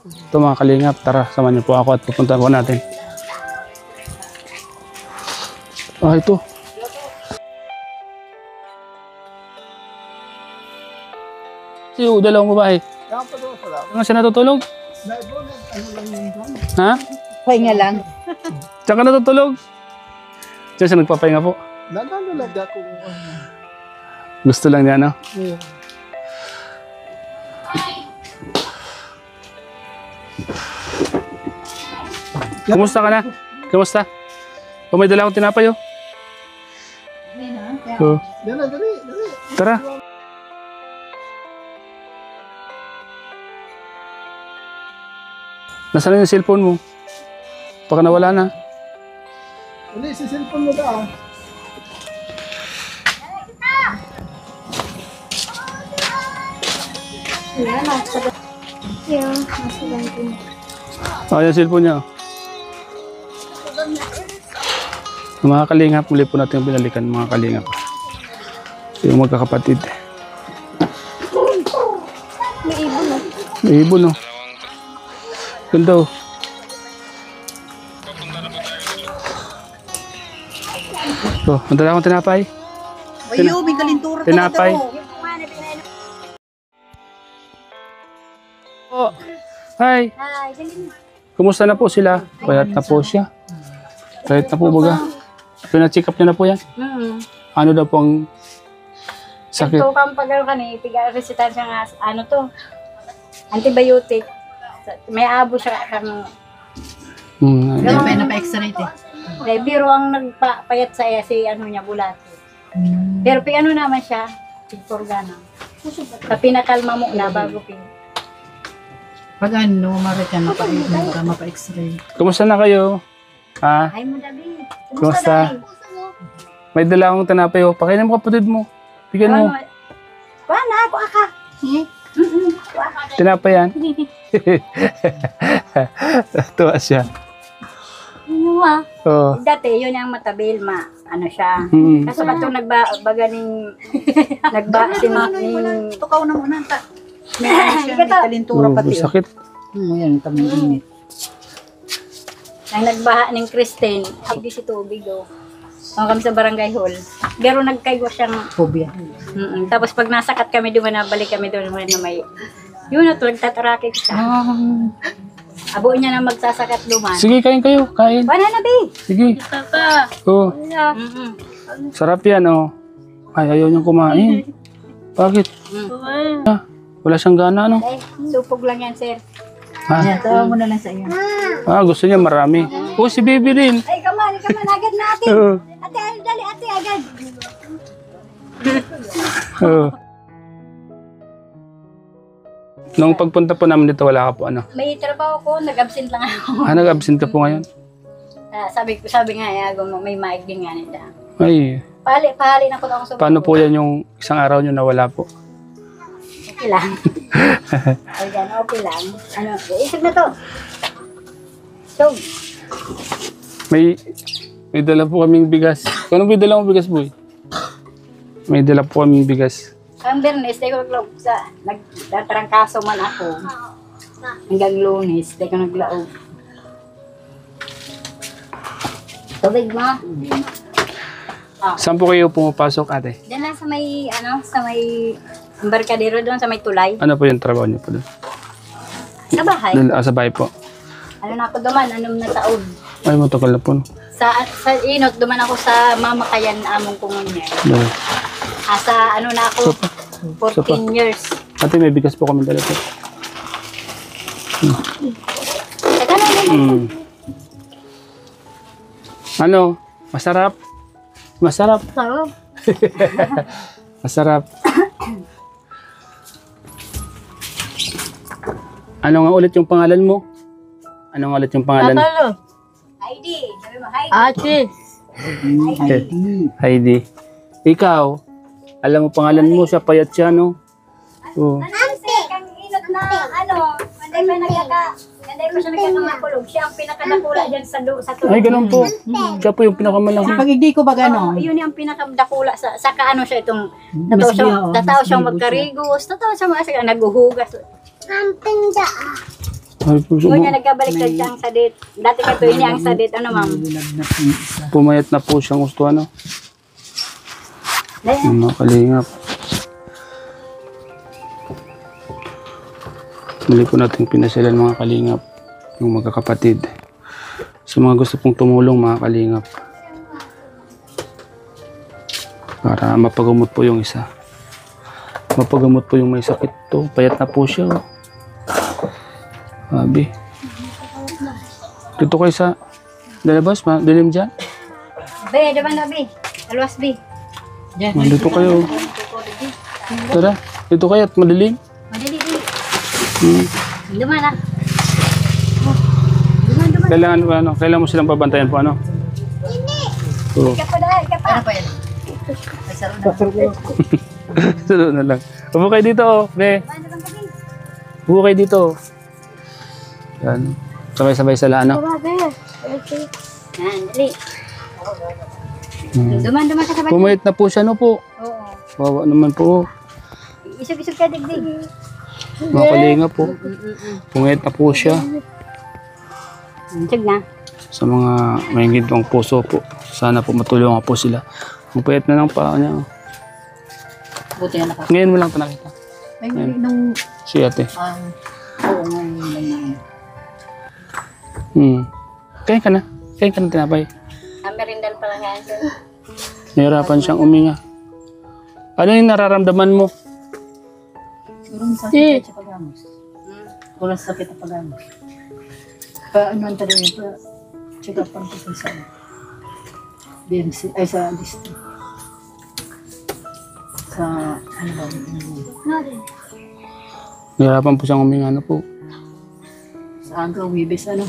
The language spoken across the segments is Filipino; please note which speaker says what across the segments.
Speaker 1: Ito mga kalingap, tara, samahan niyo po ako at pupuntahan po natin. Ah, ito. Yung dalawang babae. Ano siya natutulog? Ha?
Speaker 2: Pahinga lang.
Speaker 1: Diyan ka natutulog? Diyan siya nagpapahinga po.
Speaker 3: Nananalaga ko.
Speaker 1: Gusto lang niya, no?
Speaker 3: Yeah.
Speaker 1: Kumusta ka na? Kumusta? O may dala akong tinapay, oh. Oh.
Speaker 3: Yan na, dali.
Speaker 1: Tara. Nasaan na yung cellphone mo? Baka nawala na.
Speaker 3: Dali, sa cellphone mo ka.
Speaker 1: Yung cellphone niya. Mga kalingap, muli po natin binalikan mga kalingap. Yung magkakapatid.
Speaker 2: May ibon na.
Speaker 1: May ibon, no? Ganda, oh. Oh, ang dala akong tinapay.
Speaker 2: Ayo, may kalintura.
Speaker 1: Tinapay. Oh. Hi. Kumusta na po sila? Payat na po siya. Payat na po baga. Pina-check up niya na po yan. Ano daw pong sakit?
Speaker 4: Ito kang pagano ka ni, tiga-resitan siya nga, ano to, antibiotic. May abo siya kang,
Speaker 2: Hindi pa na pa-x-ray eh.
Speaker 4: pero ang nagpapayat sa iya si ano niya, bulati. Pero ano naman siya, pigporgana. Sa pinakalma mo na bago pin.
Speaker 2: Pag ano, marikan mapa-x-ray.
Speaker 1: Kumusta na kayo? Ha?
Speaker 4: Ay mo David.
Speaker 1: Kumusta? May dala akong tinapay, oh. Pakainin mo kapatid mo. Bigyan mo.
Speaker 4: Kuha na, kuha ka.
Speaker 1: Tinapay yan. Tuwa siya.
Speaker 4: Ano ma?
Speaker 1: Oh.
Speaker 4: Dati, yun yung matabil, ano siya.
Speaker 1: Mm.
Speaker 4: Kaso ba ito nagba-ning,
Speaker 2: Tukaw na muna. May ano siya, may kalintura
Speaker 1: Oh,
Speaker 2: pati.
Speaker 1: sakit.
Speaker 2: Yan, tamang init.
Speaker 4: ang nagbaha ng Christine, hindi si tubig oh. Ang kami sa barangay hall. Pero nagkaigo siyang,
Speaker 2: Phobia.
Speaker 4: tapos pag nasakat kami doon, nabalik kami doon na may, yun na, nagtatarakit siya. Abo niya na magsasakat luman.
Speaker 1: Sige, kain kayo. Kain.
Speaker 4: Wala na, be.
Speaker 1: Sige.
Speaker 4: Tata.
Speaker 1: Oh, sarap yan, oh. Ay, ayaw niyang kumain. Bakit? Ah, wala siyang gana, no?
Speaker 4: Ay, supog lang yan, sir.
Speaker 2: Yan, tawa mo na lang sa iyo.
Speaker 1: Ah, gusto niya marami. Oh, si baby rin.
Speaker 4: Ay, kaman, agad natin.
Speaker 1: Oo.
Speaker 4: Ate, dali, ate, agad.
Speaker 1: Oo. Nung pagpunta po namin dito, wala ka po, ano?
Speaker 4: May trabaho ko, nag-absent lang ako.
Speaker 1: Ah, nag-absent ka po ngayon?
Speaker 4: Sabi nga, may mic din nga nila.
Speaker 1: Ay,
Speaker 4: Pahali na ko ako sa
Speaker 1: paano po yan yung isang araw nyo nawala po?
Speaker 4: Okay lang. Ay, yan, okay lang. Ano, isip na to. So,
Speaker 1: May dala po kaming bigas. Ano may dala mong bigas, boy? May dala po kaming bigas.
Speaker 4: ang Bernes, tayo naglaog sa, nagtatrangkaso man ako. Hanggang Lunes, tayo naglaog. Tubig mo.
Speaker 1: Saan po kayo pumapasok, ate?
Speaker 4: Diyan lang sa may, sa may embarkadero doon, sa may tulay.
Speaker 1: Ano po yung trabaho niyo po doon?
Speaker 4: Sa bahay.
Speaker 1: Sa bahay po.
Speaker 4: Ano na ako duman, na taon.
Speaker 1: Ay, matagal na po, no?
Speaker 4: Sa Inot, duman ako sa Mamakayan, among kumunyan.
Speaker 1: No.
Speaker 4: Sa ano na ako, 14 years.
Speaker 1: Ate, may bigas po kami dala po.
Speaker 4: Teka na,
Speaker 1: Ano? Masarap? Masarap.
Speaker 4: Sarap.
Speaker 1: Masarap. Ano nga ulit yung pangalan mo? Ano nga ulit yung pangalan?
Speaker 4: Heidi. Sabi mo, Heidi.
Speaker 2: Ate.
Speaker 1: Heidi. Ikaw, alam mo pangalan mo, siya payat siya, no? Oh.
Speaker 4: Ante, kang Inot na, Kanday pa siya nagkakakulog. Siya ang pinakadakula dyan sa tulog.
Speaker 1: Ay, ganun po. Siya po yung pinakamalaki.
Speaker 2: Pag hindi ko ba gano'n?
Speaker 4: Yun yung pinakadakula sa kaano siya itong
Speaker 2: Mas
Speaker 4: tataw siyang
Speaker 2: bibo
Speaker 4: magkarigos, tataw siyang naghuhugas.
Speaker 1: Ay, puso
Speaker 4: Kung
Speaker 1: mo.
Speaker 4: niya nagkabaliktad siya ang sadit. Dati ka to, ini ang sadit. Ano, ma'am?
Speaker 2: Nilagnat yung isa.
Speaker 1: Pumayat na po siyang gusto, ano?
Speaker 4: Dahil,
Speaker 1: Yung mga kalingap. Muli po natin pinasilan mga kalingap. Yung magkakapatid. Sa mga gusto pong tumulong mga kalingap. Para mapagamot po yung isa. Mapagamot po yung may sakit to. Payat na po siya. Oh. Sabi. Dito kayo sa dalabas, dilim dyan.
Speaker 4: be, daban na, be. Alwas, be.
Speaker 1: Dito kayo. Tara, dito kayo at madilim.
Speaker 4: Madali, be.
Speaker 1: Hmm.
Speaker 4: Duman, ah.
Speaker 1: Kailangan mo silang pabantayan po, ano? Oo.
Speaker 4: Ika pa dahil, ika pa.
Speaker 2: Ano pa yan? Ay, sarap na.
Speaker 1: Sunod na lang. Upo kayo dito, oh. Be.
Speaker 4: Daban, daban, be.
Speaker 1: Upo kayo dito. Yan. Sabay-sabay sa ano?
Speaker 4: Daban, be. Yan, dali.
Speaker 1: Hmm.
Speaker 4: Duman, duman ka sa balik.
Speaker 1: Pumayat na po siya, no po.
Speaker 4: Oo.
Speaker 1: Wawa naman po.
Speaker 4: Isog-isog ka, digdig.
Speaker 1: Mga kalinga po. Pumayat na po siya.
Speaker 4: Isog na.
Speaker 1: Sa mga may gintong puso po. Sana po matulungan po sila. Ang payat na ng paa niya.
Speaker 2: Buti nga naka.
Speaker 1: Ngayon mo lang ito nakita.
Speaker 2: Ay, nung,
Speaker 1: Si ate.
Speaker 2: oo, ngayon lang.
Speaker 1: Kain ka na. Kain ka na tinapay.
Speaker 4: Ang merindal pala nga, sir.
Speaker 1: Nahirapan siyang uminga. Ano yung nararamdaman mo?
Speaker 2: Kurang sakit sa pagamos. Kurang sakit sa pagamos. Ano ang talo yun? Check up ang ko sa BMC, ay sa district. Sa, ano ba?
Speaker 1: Nahirapan po siyang uminga. Ano po?
Speaker 2: Sa Agaw, Wibes, ano?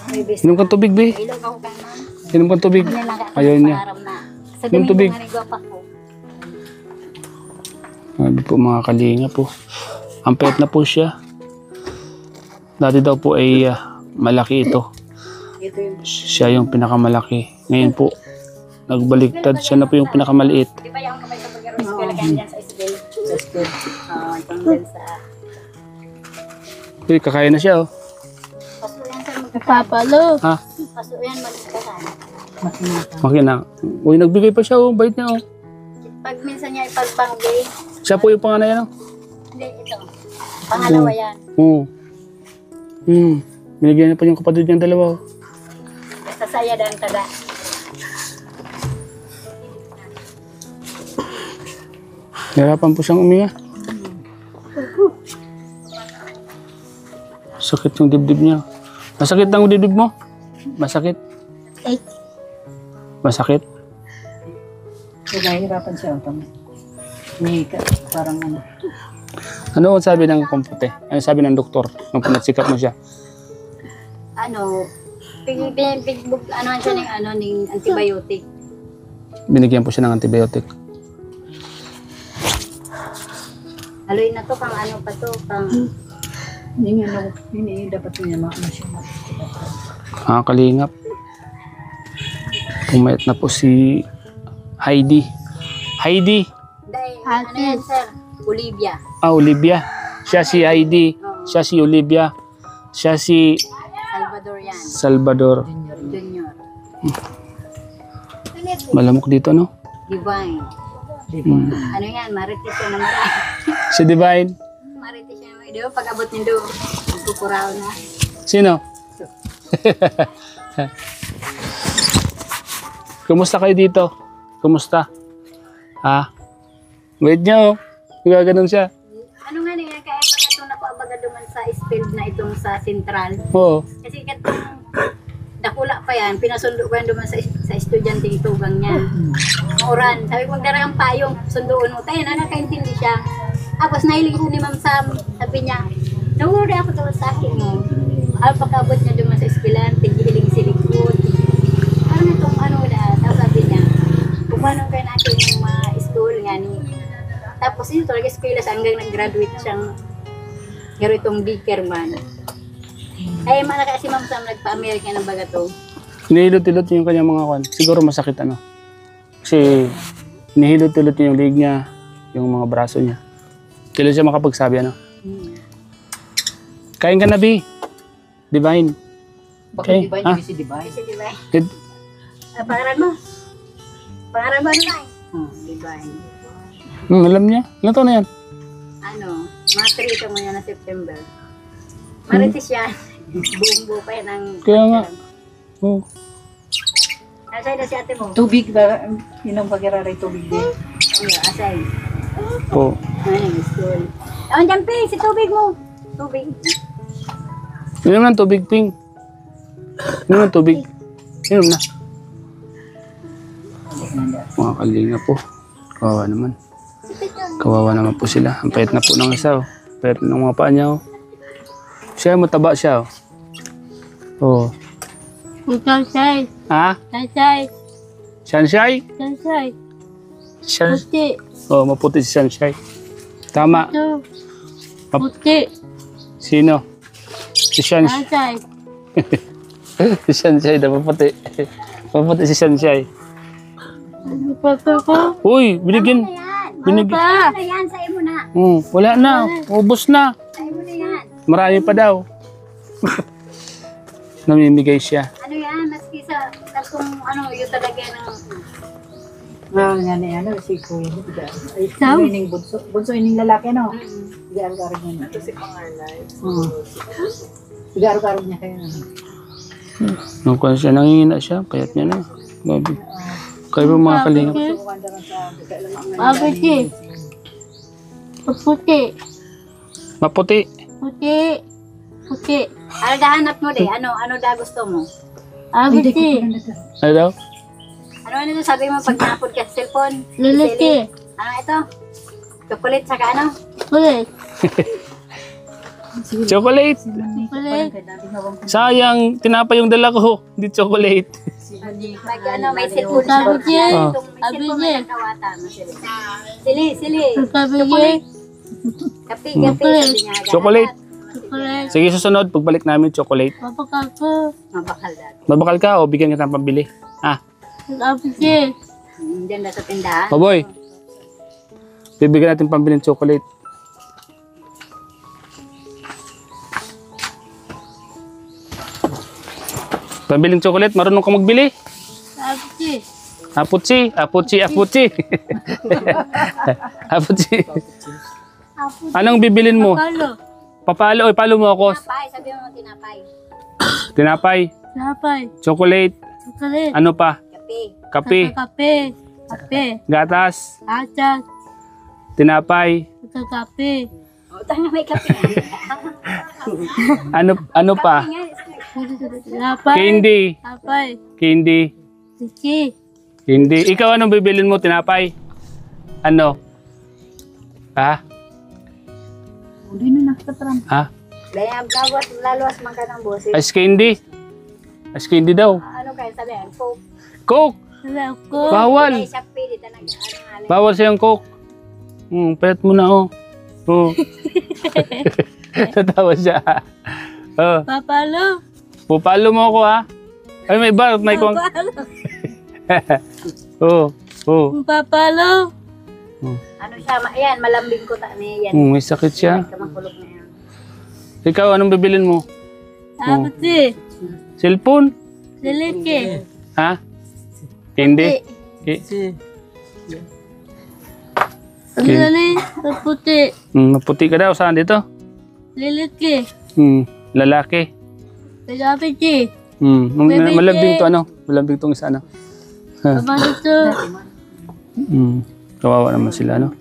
Speaker 4: May bis.
Speaker 1: Inom kang tubig, be.
Speaker 4: Ilog ako kay ma'am.
Speaker 1: Inom kang tubig.
Speaker 4: Hindi lang ako
Speaker 1: Ayaw niya.
Speaker 4: paaram na. Sa
Speaker 1: Yung
Speaker 4: dami
Speaker 1: tubig.
Speaker 4: ko nga nagwapa ko.
Speaker 1: Sabi po mga kalinga po. Ang payat na po siya. Dati daw po ay malaki ito.
Speaker 2: Ito yung
Speaker 1: Siya yung pinakamalaki. Ngayon po, nagbaliktad. Siya na po yung pinakamaliit.
Speaker 4: Di ba yung kamay sa pag-eskwela kaya dyan sa eskwela?
Speaker 2: sa school.
Speaker 4: Itong dyan sa...
Speaker 1: Uy, kakain na siya, oh.
Speaker 4: Paso yan sir magkakaroon.
Speaker 1: Ha?
Speaker 4: Paso yan magkakaroon.
Speaker 2: Makinata.
Speaker 1: Makina. Uy, nagbigay pa siya, oh. Bait niya, oh.
Speaker 4: Pag minsan niya ipagpangbi,
Speaker 1: Siya po yung panganay, ano?
Speaker 4: hindi ito. Pangalawa yan.
Speaker 1: Oo. Binigyan niya pa yung kapatid niyang dalawa, oh.
Speaker 4: Basta saya dan tada.
Speaker 1: Nahirapan po siyang uminga. Sakit yung dibdib niya. Masakit ang dibdib mo? Masakit?
Speaker 4: Ay.
Speaker 1: Masakit?
Speaker 2: So, nahihirapan siya. May parang ano.
Speaker 1: Ano ang sabi ng kompute? Ano sabi ng doktor nung pinatsikap mo siya?
Speaker 4: Ano, ano siya ng antibiotic.
Speaker 1: Binigyan po siya ng antibiotic.
Speaker 4: Haloy na to, pang ano pa to, pang...
Speaker 2: Hindi nga, hindi dapat niya maano siya.
Speaker 1: Mga kalingap. Pumayat na po si Heidi. Heidi!
Speaker 4: Dahil, ano yan sir? Olivia.
Speaker 1: Ah, Olivia. Siya si Heidi. Siya si Olivia. Siya si
Speaker 4: Salvador yan.
Speaker 1: Salvador.
Speaker 4: Junior.
Speaker 1: Malamok dito, no?
Speaker 4: Divine. Ano yan? Marites yan na marami.
Speaker 1: Si Divine.
Speaker 4: Marites yan. Di ba pag abot nindo, magkukuraw na.
Speaker 1: Sino? Kumusta kayo dito? Kumusta? Ha? Wait niyo. Gaganon siya.
Speaker 4: Ano nga niya, kaya pag ito napabaga duman sa spilled na itong sa central.
Speaker 1: Oo.
Speaker 4: Kasi katong dakula pa yan, pinasundo ko yan duman sa estudyante itugang niya. Mauran. Sabi ko, magdara ang payong, sundoon mo. Tayo na, nakaintindi siya. Tapos nahilig ko ni Ma'am Sam, sabi niya, nawuri ako tawad sa akin mo. Pagkabot niya duman sa eskwelahan, tigihiling silikod. Parang itong ano na, tapos sabi niya, kumanong kayo natin yung school nga ni. Tapos ito talaga eskwela sa hanggang nag-graduate siyang garo itong Dickerman. Ay, malaka si Ma'am Sam nagpa-America ng baga to.
Speaker 1: Hinihilot-hilot niya yung kanyang mga kwan. Siguro masakit ano. Kasi hinihilot-hilot niya yung leg niya, yung mga braso niya. Kailan siya makapagsabi ano. Kain ka na, Bi. Divine.
Speaker 2: Bakit
Speaker 1: Okay,
Speaker 2: Divine?
Speaker 1: ah.
Speaker 2: Hindi si Divine.
Speaker 4: Kasi Divine.
Speaker 1: Did-
Speaker 4: Pangalan mo? Pangalan mo ano? Divine.
Speaker 1: alam niya. Ilan taon na yan?
Speaker 4: Ano, mga 3 ito mo yan na September. Marites yan. Buong buo pa yan ang...
Speaker 1: Kaya nga. Oh.
Speaker 4: Asay na si ate mo.
Speaker 2: Tubig ba? Yun ang pagkiraray tubig din.
Speaker 4: Ano, asay.
Speaker 1: Po.
Speaker 4: Ay, school. Oh, jumping, si tubig mo. Tubig.
Speaker 1: Inom ng tubig, Ping. Inom ng tubig. Inom na. Mga kalinga po. Kawawa naman. Kawawa naman po sila. Ang payat na po ng isa. Oh. Payat ng mga paa niya. Oh. Siya, mataba siya. Oh.
Speaker 5: Sansay,
Speaker 1: Ha?
Speaker 5: sansay,
Speaker 1: Sunshine?
Speaker 5: sansay,
Speaker 1: Sunshine.
Speaker 5: puti,
Speaker 1: Oh, maputi si Sunshine. Tama.
Speaker 5: ito, puti,
Speaker 1: Sino? Si Sunshine.
Speaker 5: sansay,
Speaker 1: Si Sunshine na maputi. Maputi si Sunshine.
Speaker 5: papa ko,
Speaker 1: Uy, binigyan. Binig...
Speaker 5: papa,
Speaker 4: Ano yan, sa imo na.
Speaker 1: Wala na. Ubus na.
Speaker 4: Sa imo na yan.
Speaker 1: Marami pa daw. Namimigay siya.
Speaker 4: Ano yan, maski sa kung ano, yun talaga ng...
Speaker 2: Well, nga na yan, si Kuya. Ay,
Speaker 5: Sam?
Speaker 2: ining bunso. Bunso ining lalaki, no? Igar-garog niya. Ito si Pangalay. Igar-garog niya kayo.
Speaker 1: Nung kung siya, nangihina siya. Payat niya na. Babi. Kayo ba mga kalingap?
Speaker 5: puti, puti,
Speaker 1: Maputi.
Speaker 5: puti, puti,
Speaker 4: Ano dahanap mo de? Ano da gusto mo?
Speaker 5: puti,
Speaker 1: Ano daw?
Speaker 4: Ano ito sabi mo pag napod ka sa cellphone?
Speaker 5: liliti,
Speaker 4: Ano ito? Chocolate saka ano?
Speaker 5: kulit,
Speaker 1: Chocolate.
Speaker 5: kulit,
Speaker 1: Sayang, tinapay yung dala ko. Hindi chocolate.
Speaker 4: Pag ano, may cellphone siya.
Speaker 5: Sabi niya.
Speaker 4: Itong may
Speaker 5: Sabi
Speaker 4: cellphone
Speaker 5: niya.
Speaker 4: na kawata mo sila. Sili.
Speaker 5: sabi niya,
Speaker 4: Kapi, sabi niya.
Speaker 1: Chocolate.
Speaker 5: kulit,
Speaker 1: Sige, susunod. Pagbalik namin, chocolate.
Speaker 5: papa ko,
Speaker 4: Mabakal dati.
Speaker 1: Babakal ka o bigyan kita ng pambili? Ah,
Speaker 5: puti,
Speaker 4: Diyan na sa tindahan.
Speaker 1: Baboy. Bibigyan natin pambili ng chocolate. Pambiling chocolate, marunong ka magbili?
Speaker 5: puti,
Speaker 1: Aputsi, aputsi, aputsi. Aputsi. Anong bibilin mo?
Speaker 5: palo,
Speaker 1: Papalo, oy, palo mo ako.
Speaker 4: Tinapay, sabi mo tinapay.
Speaker 1: Tinapay,
Speaker 5: sapay,
Speaker 1: chocolate,
Speaker 5: kulit,
Speaker 1: ano pa?
Speaker 4: Kapi.
Speaker 1: Kape,
Speaker 5: kape, kape,
Speaker 1: gatas,
Speaker 5: atas,
Speaker 1: tinapay,
Speaker 5: kape,
Speaker 4: O, tanga may kapi.
Speaker 1: ano pa?
Speaker 5: sapay,
Speaker 1: Candy,
Speaker 5: sapay,
Speaker 1: candy,
Speaker 5: siki,
Speaker 1: candy. Ikaw anong bibilin mo? Tinapay? Ano? Ha?
Speaker 2: Hindi na nakatram.
Speaker 1: Ha?
Speaker 4: Dahil laluwas man ka ng boses.
Speaker 1: Ice candy? Ice candy daw.
Speaker 4: Ano kaya sabi? Coke.
Speaker 1: Coke!
Speaker 5: sabi ko,
Speaker 1: Bawal!
Speaker 4: Dahil siya pili talaga. Ano nga lang.
Speaker 1: Bawal sa'yong Coke. Payat mo na, oh. Oh. Natawa siya. Oh.
Speaker 5: papalo,
Speaker 1: Pupalo mo ako, ha? Ay, may iba. May kong...
Speaker 5: papalo,
Speaker 1: Oh. Oh.
Speaker 5: papalo,
Speaker 4: Ano siya? Ayan, malambing ko ta niya yan.
Speaker 1: May sakit siya.
Speaker 4: Kamakulog na yan.
Speaker 1: Ikaw, anong bibilin mo?
Speaker 5: puti,
Speaker 1: Cellphone?
Speaker 5: siliki,
Speaker 1: Ha? Candy? Okay.
Speaker 5: Lili, puti,
Speaker 1: Maputi ka daw. Saan dito?
Speaker 5: liliki,
Speaker 1: Lalaki.
Speaker 5: pagapiti,
Speaker 1: Malambing to, ano? Malambing tong isa, ano?
Speaker 5: papaluto,
Speaker 1: Kawawa naman sila, ano?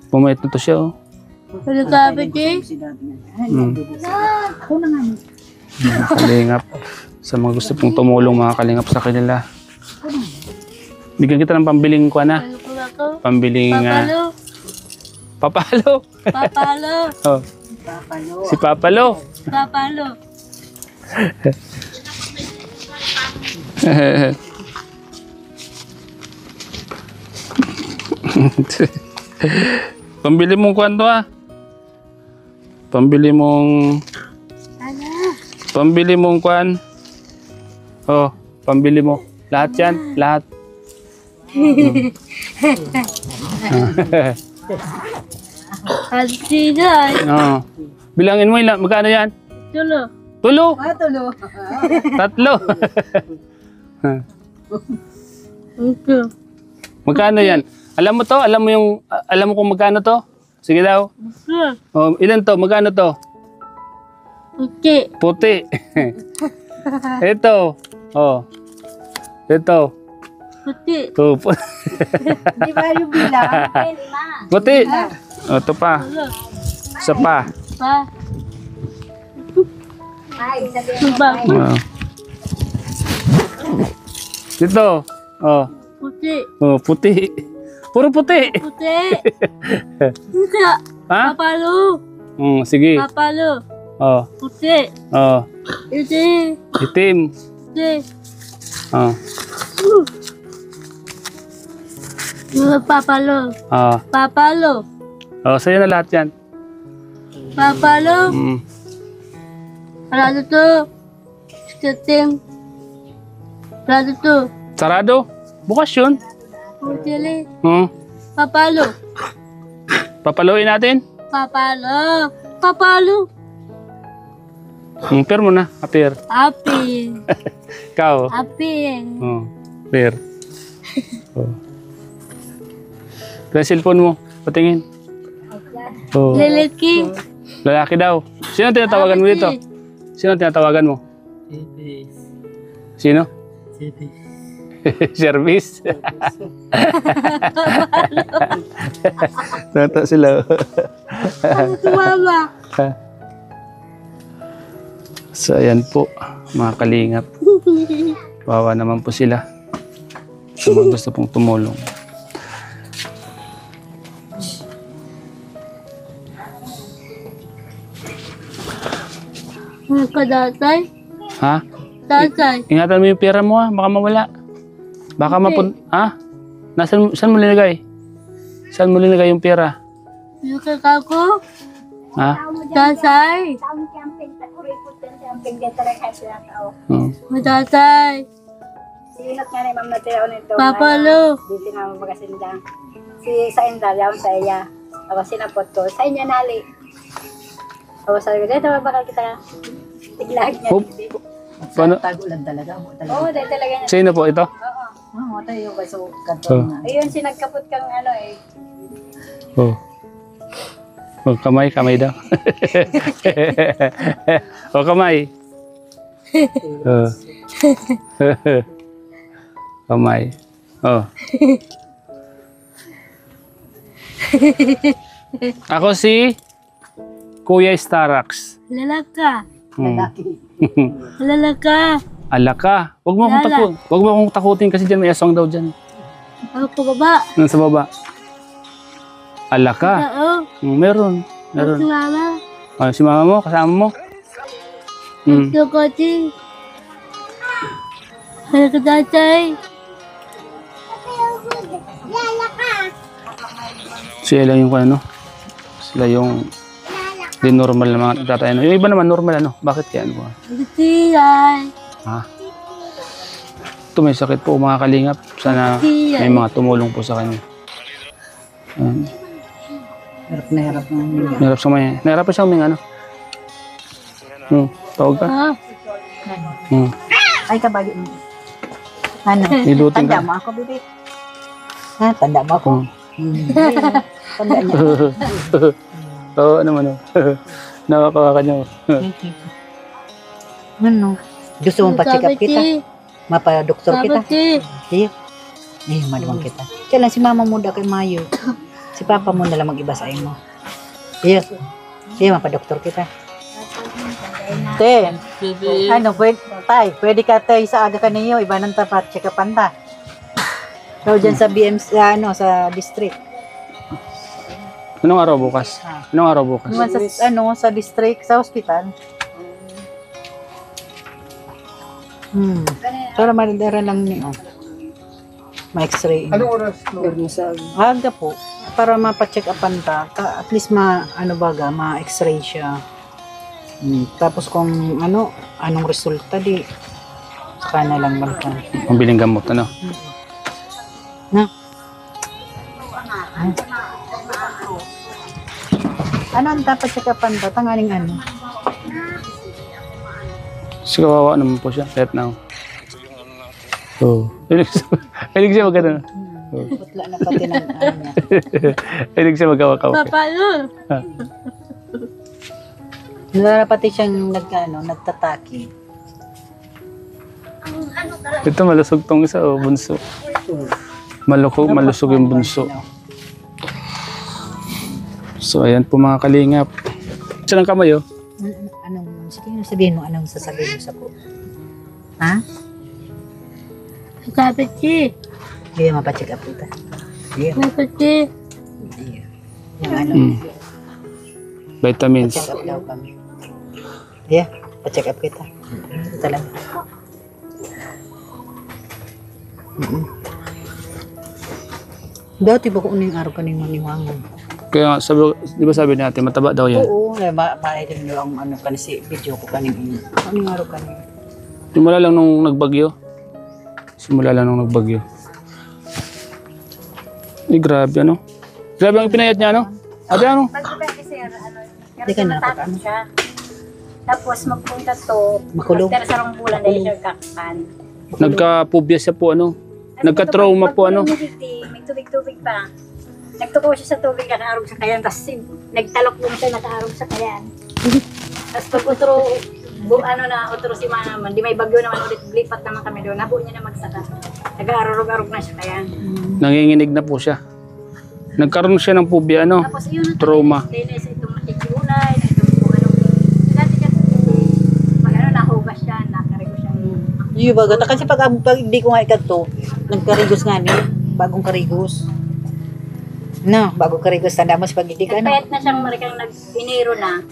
Speaker 1: Pumayat na to siya, oh.
Speaker 5: pagapiti,
Speaker 2: Ako na nga.
Speaker 1: Mga kalingap. Sa mga gusto pong tumulong mga kalingap sa kanila. Bigyan kita ng pambiling ko na. Pambiling
Speaker 5: papalo,
Speaker 1: papalo.
Speaker 5: papalo,
Speaker 1: Oh. Si Papalo.
Speaker 5: papalo,
Speaker 1: Pambili mong kwento, ah. Pambili mong kwan. Oh, pambili mo. Lahat yan, lahat.
Speaker 5: Hasiday,
Speaker 1: Oh. Bilangin mo ilan, magkano yan?
Speaker 5: tulo,
Speaker 1: Tulo.
Speaker 2: Tulo.
Speaker 1: Tatlo.
Speaker 5: Ito.
Speaker 1: Magkano yan? Alam mo to? Alam mo kung magkano to? Sige daw.
Speaker 5: Ito.
Speaker 1: Oh, ilan to? Magkano to?
Speaker 5: Puti.
Speaker 1: Puti. Ito. Oh. Ito.
Speaker 5: Puti.
Speaker 1: Oh,
Speaker 2: Di ba yung bilang?
Speaker 4: Ay, 5.
Speaker 1: puti. Oh, ito pa. Isa pa.
Speaker 5: Pa.
Speaker 4: Ay, sabihin mo.
Speaker 5: Ba.
Speaker 1: Oh. Ito. Oh.
Speaker 5: Puti.
Speaker 1: Oh, puti. Puro puti.
Speaker 5: Puti. Ito.
Speaker 1: Ha?
Speaker 5: Papalo.
Speaker 1: Sige.
Speaker 5: Papalo.
Speaker 1: Oh.
Speaker 5: Puti.
Speaker 1: Oh.
Speaker 5: Ito.
Speaker 1: Itim.
Speaker 5: Puti.
Speaker 1: Oh.
Speaker 5: Papalo.
Speaker 1: Oh.
Speaker 5: Papalo.
Speaker 1: Oh, sa'yo na lahat yan.
Speaker 5: Papalo. Parado to. Skating. Parado to.
Speaker 1: Sarado? Bukas yun.
Speaker 5: Putili.
Speaker 1: Papalo. Papaluin natin?
Speaker 5: Papalo. Papalo.
Speaker 1: Per mo na. Per.
Speaker 5: Api.
Speaker 1: Ikaw.
Speaker 5: Api.
Speaker 1: Per. Oh. Kaya cellphone mo. Patingin. Oh.
Speaker 5: Liliki.
Speaker 1: Lalaki daw. Sino ang tinatawagan mo dito? Sino ang tinatawagan mo? Sino? Service. Tata sila.
Speaker 5: Mama.
Speaker 1: So, ayan po, mga kalingap. Wawa naman po sila. Sa mga gusto pong tumulong.
Speaker 5: Kadatay.
Speaker 1: Ha?
Speaker 5: Tatay.
Speaker 1: Ingatan mo yung pera mo, ha? Baka mawala. Baka ha? Saan mo linagay? Saan mo linagay yung pera?
Speaker 5: Yung kakako.
Speaker 1: Ha?
Speaker 5: Tatay.
Speaker 4: Taong camping, kuripot din camping din talaga sila tao.
Speaker 5: Tatay.
Speaker 4: Sinot nga ni Ma'am Nateo nito.
Speaker 5: Papalo.
Speaker 4: Dito na magasinda. Sa Indal, yaw sa iya. Ako sinapot ko. Sa inya nali. Ako sabi ko, dito bakal kita tiglag niya.
Speaker 1: Oh, paano?
Speaker 2: Tagulan talaga.
Speaker 4: Oo, dahil talaga niya.
Speaker 1: Sino po ito?
Speaker 4: Oo.
Speaker 2: Oo, tayo yung kaso kanto nga.
Speaker 4: Ayun, sinagkapot kang ano eh.
Speaker 1: Oh. Oh, kamay daw. Oh, kamay. Oh. Kamay. Oh. Ako si Kuya Starax.
Speaker 5: Lalaka.
Speaker 2: Lalaki.
Speaker 5: Lalaka.
Speaker 1: Alaka. Huwag mo akong takutin kasi diyan may aswang daw diyan.
Speaker 5: Ako pababa.
Speaker 1: Nasa baba. Alaka.
Speaker 5: Oo.
Speaker 1: Meron.
Speaker 5: Si mama.
Speaker 1: Oh, si mama mo, kasama mo.
Speaker 5: Ito koti. Ano ka tatay?
Speaker 1: Sila yung ano? Sila yung di normal na mga tatay. Yung iba naman normal ano? Bakit kaya ano?
Speaker 5: Tiyay.
Speaker 1: Ha? Ito may sakit po mga kalingap. Sana may mga tumulong po sa kanya.
Speaker 2: Hirap na hirap na.
Speaker 1: Nahirap sa may. Nahirap pa siya may ano? Tawag ka?
Speaker 5: Ha?
Speaker 2: Ay, kabayo mo. Ano?
Speaker 1: Nilutin
Speaker 2: Tanda
Speaker 1: ka.
Speaker 2: mo ako, bibig. Ha? Tanda mo ako? Tanda niya.
Speaker 1: Oo, ano man. Nakakawa ka niya.
Speaker 2: Ano? Gusto mong pa-check up kita? Mapa-doktor kita?
Speaker 5: Sabati.
Speaker 2: Iyo. Eh, maduwang kita. Kailan si mama mo da kay Mayo? Si papa mo na lang mag-iba sa mo. Iyo. Iyo, mapa-doktor kita. Te, ano, pwede ka tayo sa aga ka niyo, iba nang tapat, check upan ta. So, dyan sa BMC, sa district.
Speaker 1: Anong araw bukas? Anong araw bukas?
Speaker 2: Naman sa district, sa hospital. Para malidara lang niyo. Ma-x-ray.
Speaker 3: Anong oras? No?
Speaker 2: Aga po. Para mapa-check upan ta. At least ma-x-ray siya. Tapos kung anong resulta di saka na lang balikan.
Speaker 1: Pambiling gamot, ano?
Speaker 2: Na? Ano ang dapat check upan ta? Tangaling ano?
Speaker 1: Kasi kawawa naman po siya, kahit na. Hilig siya magkano.
Speaker 2: Putla na pati ng ano niya.
Speaker 1: Hilig siya magkawa-kawa.
Speaker 5: Papalo.
Speaker 2: Wala na pati siyang nagtataki.
Speaker 1: Ito malusog tong isa, bunso. Malusog yung bunso. So, ayan po mga kalingap. Saan ang kamay, oh?
Speaker 2: Sige, sabihin mo, anong sasabihin mo sa po? Ha?
Speaker 5: Sabi si.
Speaker 2: Hindi mapacheck up kita. Sige.
Speaker 5: Sabi si.
Speaker 2: Yung ano,
Speaker 1: Vitamins.
Speaker 2: check up daw kami. Yeah, pa-check up kita. Ito lang. Dati ba kung uning araw ka nang maniwangon?
Speaker 1: Kaya, di ba sabi natin, mataba daw yan?
Speaker 2: Oo, mahiling nyo ang ano kasi video ko kaning uning araw ka nang.
Speaker 1: Simula lang nung nagbagyo. Grabe, ano? Grabe ang pinayat niya, ano? Ate, ano?
Speaker 4: Pagkakasi sir,
Speaker 2: Hindi ka
Speaker 4: natakot siya. Tapos magpunta to,
Speaker 2: Makulong.
Speaker 4: after sarong bulan dahil siya kakpan.
Speaker 1: Nagka-phobia siya po, ano? Nagka-trauma po, ano?
Speaker 4: May tubig-tubig pa. Nagtuko siya sa tubig, nakaarog sa kayan, tapos nagtalok lang siya, nakaarog sa kayan. Tapos pag utro si mama, di may bagyo naman ulit, lipat naman kami doon, nabuo niya na magsaka. Nag-aarog-arog na siya kayan.
Speaker 1: Nanginginig na po siya. Nagkaroon siya ng phobia, ano?
Speaker 4: Tapos yun ang
Speaker 1: Trauma.
Speaker 4: Linis itong nakikiulay, itong kung anong, dati kasi pag nahugas siya, nakarigo siya.
Speaker 2: Yung baga, kasi pag hindi ko nga ikato, nagkarigos nga niya, bagong karigos. No, bagong karigos, tanda mo sa pag hindi ka, no?
Speaker 4: Nagpayat na siyang marikang nag-iniro na.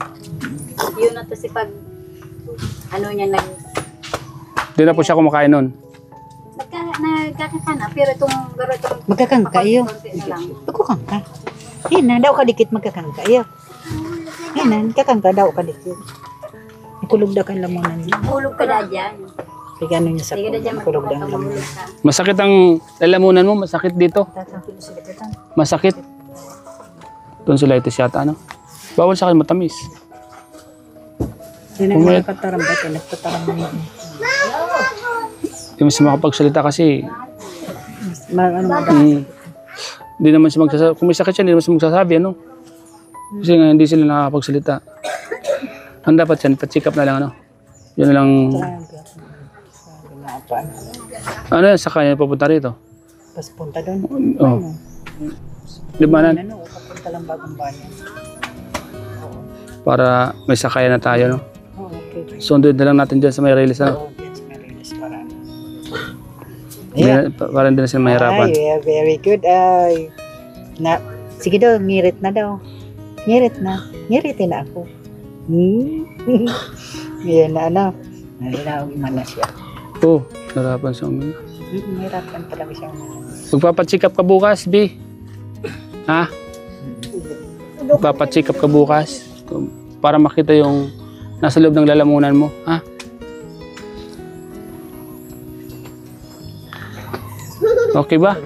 Speaker 4: Yun na to si pag,
Speaker 1: Hindi na po siya kumakain nun.
Speaker 4: nagkakakana, pero itong
Speaker 2: Magkakangka iyo.
Speaker 4: konti na lang.
Speaker 2: Magkakangka. Yan na, daw kadikit magkakangka iyo. Yan na, kakangka daw kadikit. Kulog daw kan lamunan niya.
Speaker 4: Hulog ka na dyan.
Speaker 2: Sige, ano niya sa
Speaker 4: Sige na dyan,
Speaker 2: kulog daw ang
Speaker 4: magpapahulog
Speaker 2: lamunan.
Speaker 4: ka.
Speaker 1: Masakit ang lalamunan mo, masakit dito.
Speaker 2: Tatangkilo sa likutan.
Speaker 1: Masakit. Tonsillitis yata, ano? Bawal sa akin matamis.
Speaker 2: Yan ang
Speaker 1: Pumayat.
Speaker 2: nakataram ba ito? Nagtataram mo yun.
Speaker 1: Hindi mo siya makapagsalita kasi
Speaker 2: Ano ba?
Speaker 1: hindi naman siya magsasabi. Kung may sakit siya, hindi naman siya magsasabi, ano? Kasi nga, hindi sila nakakapagsalita. Ang dapat yan, pa-check up na lang, ano? Yun na lang, ano yan, sa kanya papunta rito?
Speaker 2: Tapos punta doon.
Speaker 1: Oh. Limanan,
Speaker 2: Ano, papunta lang bagong bayan.
Speaker 1: para may sakayan na tayo, no?
Speaker 2: Oh, okay.
Speaker 1: Sundin na lang natin dyan sa may release, ano?
Speaker 2: Oh, yes, Marilis, para.
Speaker 1: Para hindi na sila mahirapan.
Speaker 2: Ay, yeah, very good. Ay. Sige daw, ngirit na daw. Ngirit na. Ngiritin na ako. Yan na, ano. Nalinaw na siya.
Speaker 1: Oo, narapan siya uminom.
Speaker 2: Ngirapan talaga siya.
Speaker 1: Magpapacheck up ka bukas, B. Ha? Magpapacheck up ka bukas. Para makita yung nasa loob ng lalamunan mo. Ha? Okay ba?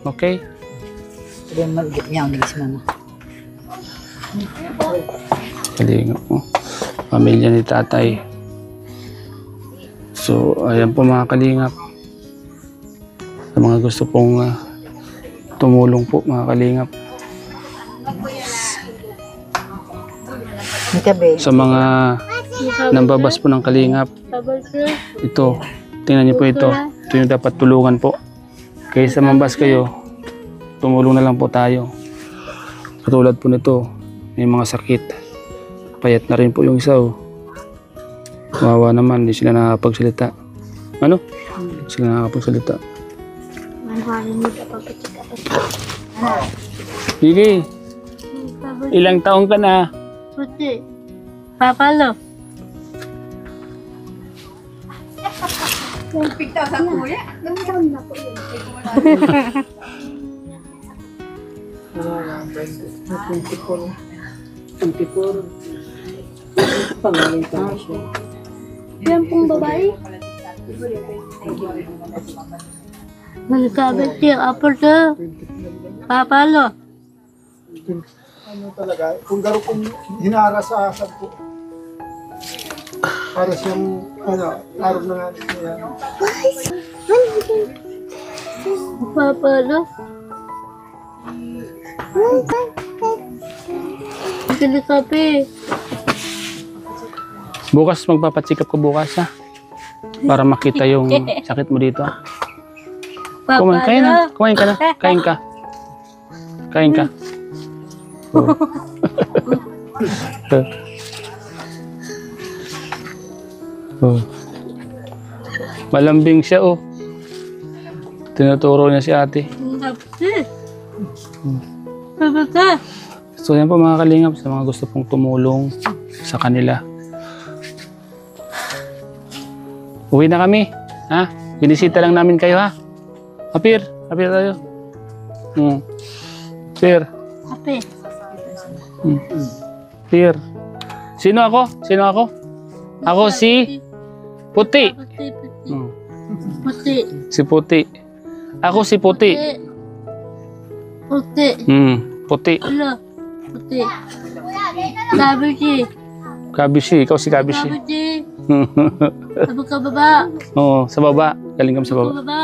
Speaker 1: Okay?
Speaker 2: Sabi mo, niya ang nagis mama.
Speaker 1: Kalingap mo. Pamilya ni tatay. So, ayan po mga kalingap. Sa mga gusto pong tumulong po mga kalingap.
Speaker 2: Nagkabe.
Speaker 1: Sa mga nambabas po ng kalingap.
Speaker 5: Sabi si.
Speaker 1: Ito, tingnan niyo po ito. Ito yung dapat tulungan po. Kaysa mambas kayo, tumulong na lang po tayo. Katulad po nito, may mga sakit. Payat na rin po yung isa. Oh. Wawa naman, hindi sila nakakapagsalita. Ano? Hindi sila nakakapagsalita.
Speaker 5: Manharin mo ka papacheck up.
Speaker 1: Gigi,
Speaker 5: Sabi
Speaker 1: ilang taong ka na?
Speaker 5: puti. Papalo. Yan pong babae. Nagkabit siya. Apol to. Papalo.
Speaker 3: Ano talaga, kung garo kong hinara sa po. Para siyang, araw na nga niya.
Speaker 5: Papalo. Bili kape.
Speaker 1: Bukas magpapacheck up ko bukas ha. Para makita yung sakit mo dito ha. Kumain, kain na. Kumain ka na. Kain ka. Kain ka. Oh. Oh. Malambing siya oh. Tinuturo niya si ate.
Speaker 5: Babata.
Speaker 1: So yan po mga kalingap sa mga gusto pong tumulong sa kanila. Uwi na kami. Ha? Binisita lang namin kayo ha. Apir. Apir tayo. Apir.
Speaker 5: Kape.
Speaker 1: Apir. Sino ako? Sino ako? Ako si Puti.
Speaker 5: Puti.
Speaker 1: Si Puti. Ako si Puti.
Speaker 5: Puti.
Speaker 1: Puti.
Speaker 5: Ano? Puti. Kabishi.
Speaker 1: Kabishi. Ikaw si Kabishi.
Speaker 5: Kabishi. Sabi ka baba.
Speaker 1: Oo, sa baba. Galing kami sa baba.
Speaker 5: Baba.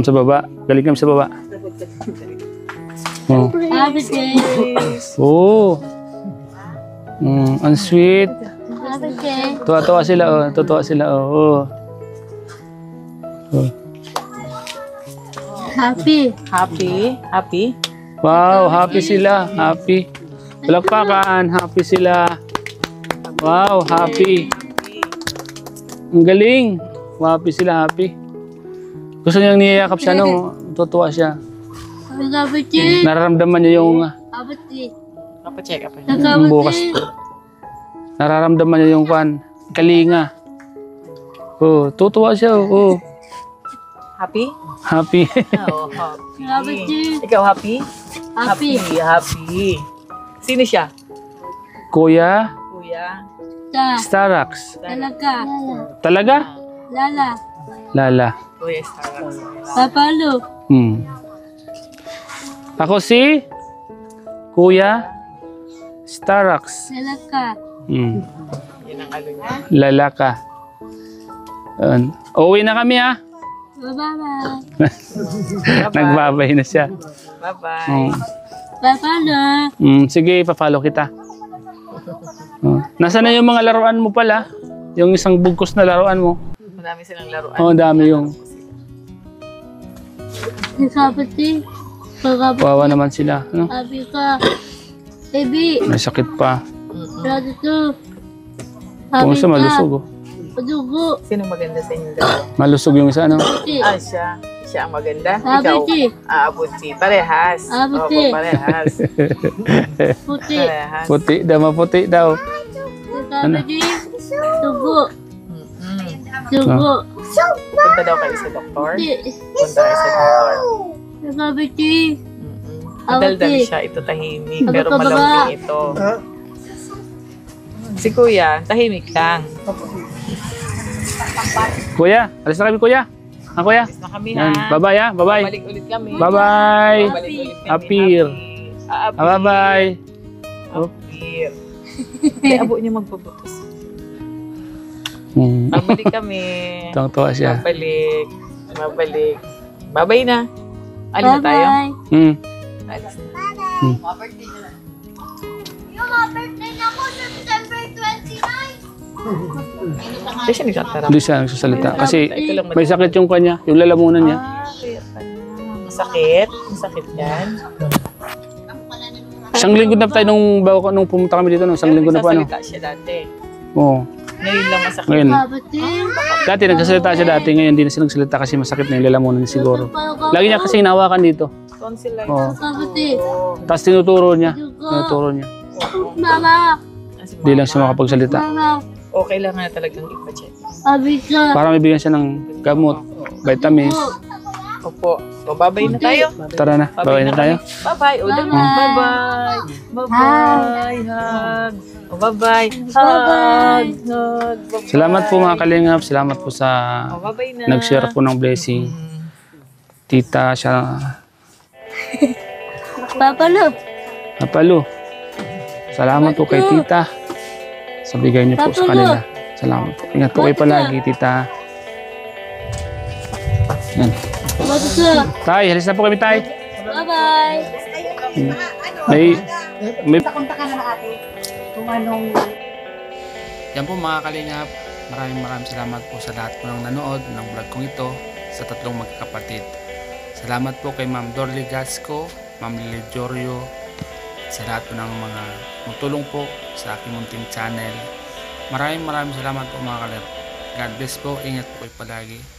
Speaker 1: Sa baba. Galing kami sa baba. Oh.
Speaker 5: Kabishi.
Speaker 1: Oh. Ang sweet.
Speaker 5: Kabishi.
Speaker 1: Tuwa-tuwa sila oh. Tuwa sila oh. Oh.
Speaker 5: Happy.
Speaker 6: Happy?
Speaker 1: Wow, happy sila. Happy. Palakpakan. Happy sila. Wow, happy. Ang galing. Happy sila, happy. Gusto niyang niyayakap siya, no? Tutuwa siya.
Speaker 5: Kabishi.
Speaker 1: Nararamdaman niya yung
Speaker 5: Kabishi.
Speaker 6: Kapacheck up.
Speaker 1: bukas. Nararamdaman niya yung kalinga. Oh, tutuwa siya, oh.
Speaker 6: Happy?
Speaker 1: Happy.
Speaker 6: Oo, happy.
Speaker 5: Kabishi.
Speaker 6: Ikaw happy?
Speaker 5: Happy.
Speaker 6: Happy. Sino siya?
Speaker 1: Kuya
Speaker 6: Kuya?
Speaker 1: Starax.
Speaker 5: Talaga.
Speaker 1: Talaga?
Speaker 5: Lala.
Speaker 1: Lala.
Speaker 6: Kuya Starbucks.
Speaker 5: Papalo.
Speaker 1: Ako si Kuya Starax.
Speaker 5: Talaga.
Speaker 6: Yun ang ano niya.
Speaker 1: Lalaka. Uwi na kami ha.
Speaker 5: Bye-bye.
Speaker 1: Nagbabay na siya.
Speaker 6: Bye-bye.
Speaker 5: Papalo.
Speaker 1: Sige, papalo kita. Nasaan na yung mga laruan mo pala? Yung isang bugkos na laruan mo.
Speaker 6: Madami silang laruan.
Speaker 1: Oo, dami yung.
Speaker 5: Kabishi. Kabishi.
Speaker 1: Wawa naman sila. Ano?
Speaker 5: Happy ka. Baby.
Speaker 1: May sakit pa.
Speaker 5: Brother to.
Speaker 1: Kung
Speaker 5: Happy
Speaker 1: siya
Speaker 5: ka.
Speaker 1: malusog. Oh.
Speaker 5: Padugo.
Speaker 6: Sino maganda sa inyo dalawa?
Speaker 1: Malusog yung isa, ano?
Speaker 5: Puti.
Speaker 6: Siya. Siya ang maganda.
Speaker 5: Abuti.
Speaker 6: Ikaw. Abuti. Parehas.
Speaker 5: Abuti.
Speaker 6: Opo, parehas.
Speaker 5: Puti.
Speaker 6: Parehas.
Speaker 1: Puti daw, maputi daw.
Speaker 5: Kabishi. Dugo.
Speaker 6: Mm-mm.
Speaker 5: Dugo.
Speaker 6: Punta daw kayo sa doktor.
Speaker 5: Puti.
Speaker 6: Punta kayo sa doktor.
Speaker 5: Kabishi.
Speaker 6: Madaldal
Speaker 5: Abuti.
Speaker 6: siya. Ito tahimik.
Speaker 5: Ano
Speaker 6: Pero
Speaker 5: ka ba?
Speaker 6: malambing ito. Si Kuya, tahimik lang.
Speaker 1: Kuya, alis na kami kuya. Ha kuya?
Speaker 6: Alis na kami
Speaker 1: Yan.
Speaker 6: ha.
Speaker 1: Bye-bye ha. Bye-bye.
Speaker 6: Balik ulit kami.
Speaker 1: Bye-bye.
Speaker 6: Balik ulit kami.
Speaker 1: Apir. Bye-bye.
Speaker 6: Apir. May abo niya magpabutos. Babalik kami.
Speaker 1: Tuwang-tuwa siya.
Speaker 6: Babalik. Babalik. Babay na. Alis na tayo?
Speaker 5: Bye-bye.
Speaker 6: Alis na. Hindi siya nagsatarap.
Speaker 1: Hindi siya nagsasalita. Kasi
Speaker 6: Ito lang
Speaker 1: may sakit yung kanya. Yung lalamunan niya.
Speaker 6: kaya pala. Masakit? Masakit yan?
Speaker 1: Isang linggo na tayo nung pumunta kami dito. Isang linggo na pa ano.
Speaker 6: Nagsasalita siya dati.
Speaker 1: Oo.
Speaker 6: Ngayon lang masakit.
Speaker 1: Ngayon.
Speaker 5: Kabishi.
Speaker 1: Dati nagsasalita siya dati. Ngayon hindi na siya nagsalita kasi masakit na yung lalamunan niya siguro. Lagi niya kasi hinawakan dito.
Speaker 6: Tonsillitis.
Speaker 1: Oo.
Speaker 5: Kabishi.
Speaker 1: Tapos tinuturo niya.
Speaker 5: Dugo.
Speaker 1: Tinuturo niya.
Speaker 5: Mama.
Speaker 1: Hindi lang siya makapagsalita.
Speaker 5: Mama.
Speaker 6: Okay lang na talagang ipacheck.
Speaker 5: Happy ka.
Speaker 1: Para may bigyan siya ng gamot, vitamins.
Speaker 6: Opo. O, babay na tayo.
Speaker 1: Tara na, babay na tayo.
Speaker 6: Bye-bye. O, dali.
Speaker 5: Bye-bye.
Speaker 6: Bye-bye. Bye-bye. Hug. O, bye-bye. Hug.
Speaker 5: Bye-bye.
Speaker 6: Hug. Bye-bye.
Speaker 1: Salamat po mga kalingap. Salamat po sa
Speaker 6: O, bye-bye na.
Speaker 1: nag-share po ng blessing. Tita, siya.
Speaker 5: Papalo.
Speaker 1: Napalo. Salamat po kay tita. Sa bigay niyo po sa kanila. Salamat po. Ingat po kayo palagi, tita. Yan.
Speaker 5: Matusa.
Speaker 1: Tay, halis na po kami, tay.
Speaker 5: Bye-bye.
Speaker 1: May
Speaker 4: Konta ka na na ate. Kung anong...
Speaker 1: Yan po mga kalingap, maraming salamat po sa lahat po ng nanood ng vlog kong ito sa tatlong magkakapatid. Salamat po kay Ma'am Dorly Gasco, Ma'am Lily Jorio, sa lahat po ng mga magtulong po sa aking munting channel. Maraming salamat po mga kalingap. God bless po, ingat po kayo palagi.